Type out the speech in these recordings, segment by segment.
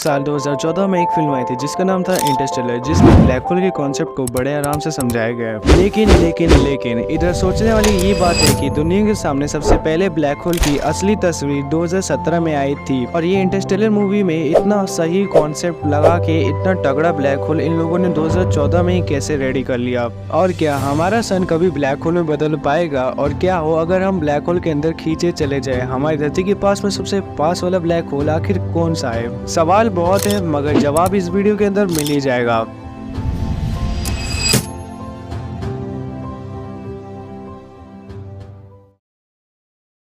साल 2014 में एक फिल्म आई थी जिसका नाम था इंटरस्टेलर, जिसमें ब्लैक होल के कॉन्सेप्ट को बड़े आराम से समझाया गया है। लेकिन इधर सोचने वाली ये बात है कि दुनिया के सामने सबसे पहले ब्लैक होल की असली तस्वीर 2017 में आई थी, और ये इंटरस्टेलर मूवी में इतना सही कॉन्सेप्ट लगा के इतना तगड़ा ब्लैक होल इन लोगों ने 2014 में ही कैसे रेडी कर लिया। और क्या हमारा सन कभी ब्लैक होल में बदल पाएगा? और क्या हो अगर हम ब्लैक होल के अंदर खींचे चले जाए? हमारी धरती के पास में सबसे पास वाला ब्लैक होल आखिर कौन सा है? सवाल बहुत है, मगर जवाब इस वीडियो के अंदर मिल ही जाएगा।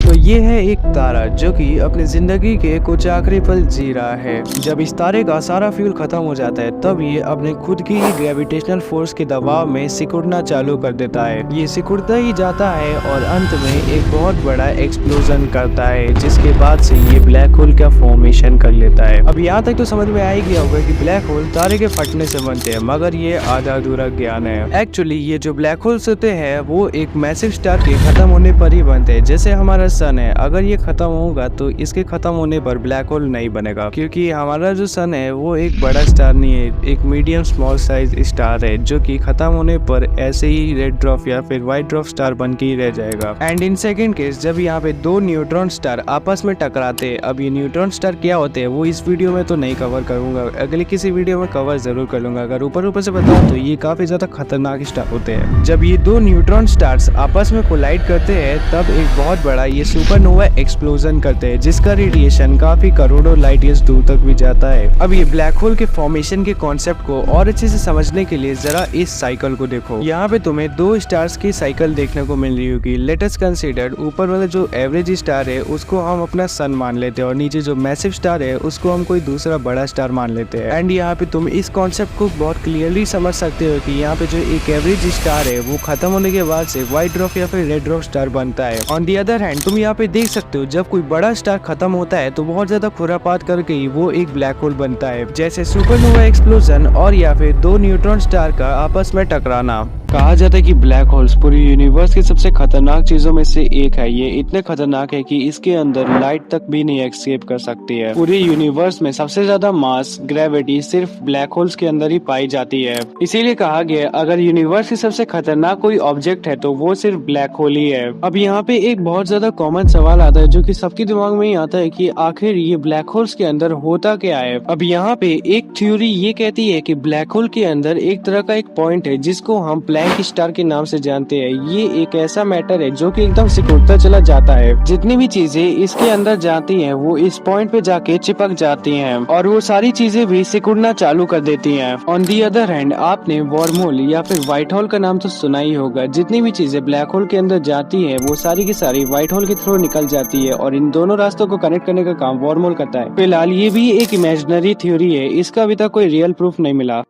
तो ये है एक तारा जो कि अपनी जिंदगी के कुछ आखिरी पल जी रहा है। जब इस तारे का सारा फ्यूल खत्म हो जाता है तब ये अपने खुद की ही ग्रेविटेशनल फोर्स के दबाव में सिकुड़ना चालू कर देता है। ये सिकुड़ता ही जाता है और अंत में एक बहुत बड़ा एक्सप्लोजन करता है, जिसके बाद से ये ब्लैक होल का फॉर्मेशन कर लेता है। अब यहाँ तक तो समझ में आ ही गया होगा कि ब्लैक होल तारे के फटने से बनते हैं, मगर ये आधा अधूरा ज्ञान है। एक्चुअली ये जो ब्लैक होल्स होते हैं वो एक मैसिव स्टार के खत्म होने पर ही बनते हैं। जैसे हमारा सन है, अगर ये खत्म होगा तो इसके खत्म होने पर ब्लैक होल नहीं बनेगा, क्योंकि हमारा जो सन है वो एक बड़ा स्टार नहीं है, एक मीडियम स्मॉल साइज स्टार है जो कि खत्म होने पर ऐसे ही रेड ड्रॉफ या फिर व्हाइट ड्रॉफ स्टार बन के ही रह जाएगा। एंड इन सेकंड केस जब यहाँ पे दो न्यूट्रॉन स्टार आपस में टकराते हैं, अब ये न्यूट्रॉन स्टार क्या होते हैं वो इस वीडियो में तो नहीं कवर करूंगा, अगले किसी वीडियो में कवर जरूर कर लूंगा। अगर ऊपर से बताऊं तो ये काफी ज्यादा खतरनाक स्टार होते हैं। जब ये दो न्यूट्रॉन स्टार्स आपस में कोलाइड करते हैं तब एक बहुत बड़ा ये सुपरनोवा एक्सप्लोजन करते हैं, जिसका रेडिएशन काफी करोड़ों लाइट ईयर्स दूर तक भी जाता है। अब ये ब्लैक होल के फॉर्मेशन के कॉन्सेप्ट को और अच्छे से समझने के लिए जरा इस साइकिल को देखो। यहाँ पे तुम्हें दो स्टार्स की साइकिल देखने को मिल रही होगी। लेट अस कंसीडर ऊपर वाला जो एवरेज स्टार है उसको हम अपना सन मान लेते हैं, और नीचे जो मैसिव स्टार है उसको हम कोई दूसरा बड़ा स्टार मान लेते हैं। एंड यहाँ पे तुम इस कॉन्सेप्ट को बहुत क्लियरली समझ सकते हो कि यहाँ पे जो एक एवरेज स्टार है वो खत्म होने के बाद से व्हाइट ड्रॉफ या फिर रेड ड्रॉफ स्टार बनता है। ऑन दी अदर हैंड तुम यहाँ पे देख सकते हो जब कोई बड़ा स्टार खत्म होता है तो बहुत ज्यादा खुरापात करके ही वो एक ब्लैक होल बनता है, जैसे सुपरनोवा एक्सप्लोजन और या फिर दो न्यूट्रॉन स्टार का आपस में टकराना। कहा जाता है कि ब्लैक होल्स पूरी यूनिवर्स की सबसे खतरनाक चीजों में से एक है। ये इतने खतरनाक है कि इसके अंदर लाइट तक भी नहीं एस्केप कर सकती है। पूरे यूनिवर्स में सबसे ज्यादा मास ग्रेविटी सिर्फ ब्लैक होल्स के अंदर ही पाई जाती है। इसीलिए कहा गया अगर यूनिवर्स की सबसे खतरनाक कोई ऑब्जेक्ट है तो वो सिर्फ ब्लैक होल ही है। अब यहाँ पे एक बहुत ज्यादा कॉमन सवाल आता है जो कि सबके दिमाग में ही आता है कि आखिर ये ब्लैक होल्स के अंदर होता क्या है। अब यहाँ पे एक थ्योरी ये कहती है कि ब्लैक होल के अंदर एक तरह का एक पॉइंट है जिसको हम ब्लैक स्टार के नाम से जानते हैं। ये एक ऐसा मैटर है जो कि एकदम सिकुड़ता चला जाता है। जितनी भी चीजें इसके अंदर जाती हैं वो इस पॉइंट पे जाके चिपक जाती हैं और वो सारी चीजें भी सिकुड़ना चालू कर देती हैं। ऑन दी अदर हैंड आपने वर्म होल या फिर व्हाइट होल का नाम तो सुना ही होगा। जितनी भी चीजें ब्लैक होल के अंदर जाती है वो सारी की सारी व्हाइट होल के थ्रू निकल जाती है, और इन दोनों रास्तों को कनेक्ट करने का काम वर्म होल करता है। फिलहाल ये भी एक इमेजिनरी थ्योरी है, इसका अभी तक कोई रियल प्रूफ नहीं मिला।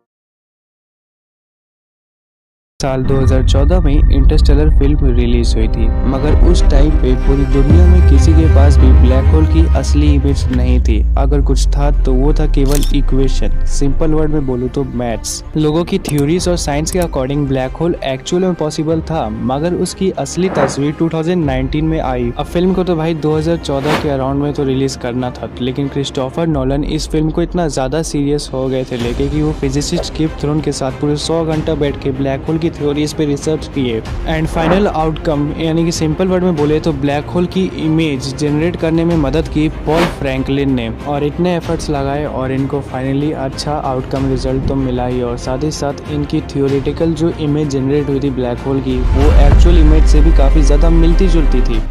साल 2014 में इंटरस्टेलर फिल्म रिलीज हुई थी, मगर उस टाइम पे पूरी दुनिया में किसी के पास भी ब्लैक होल की असली इमेज नहीं थी। अगर कुछ था तो वो था केवल इक्वेशन। सिंपल वर्ड में बोलूँ तो मैथ्स। लोगों की थ्योरीज और साइंस के अकॉर्डिंग ब्लैक होल एक्चुअल में पॉसिबल था, मगर उसकी असली तस्वीर 2019 में आई। अब फिल्म को तो भाई 2014 के अराउंड में तो रिलीज करना था, लेकिन क्रिस्टोफर नोलन इस फिल्म को इतना ज्यादा सीरियस हो गए थे लेके कि वो फिजिसिस्ट किप थ्रोन के साथ पूरे 100 घंटा बैठ के ब्लैक होल की थ्योरीज पे रिसर्च किए। एंड फाइनल आउटकम यानी कि सिंपल वर्ड में बोले तो ब्लैक होल की इमेज जनरेट करने में मदद की पॉल फ्रैंकलिन ने, और इतने एफर्ट्स लगाए और इनको फाइनली अच्छा आउटकम रिजल्ट तो मिला ही, और साथ ही साथ इनकी थ्योरेटिकल जो इमेज जनरेट हुई थी ब्लैक होल की वो एक्चुअल इमेज से भी काफी ज्यादा मिलती जुलती थी।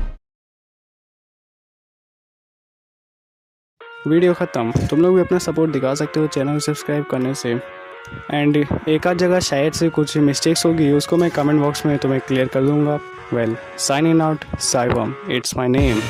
वीडियो खत्म। तुम लोग भी अपना सपोर्ट दिखा सकते हो चैनल को सब्सक्राइब करने से। एंड एक आध जगह शायद से कुछ मिस्टेक्स होगी, उसको मैं कमेंट बॉक्स में तुम्हें क्लियर कर दूंगा। वेल, साइनिंग आउट, साइबम, इट्स माय नेम।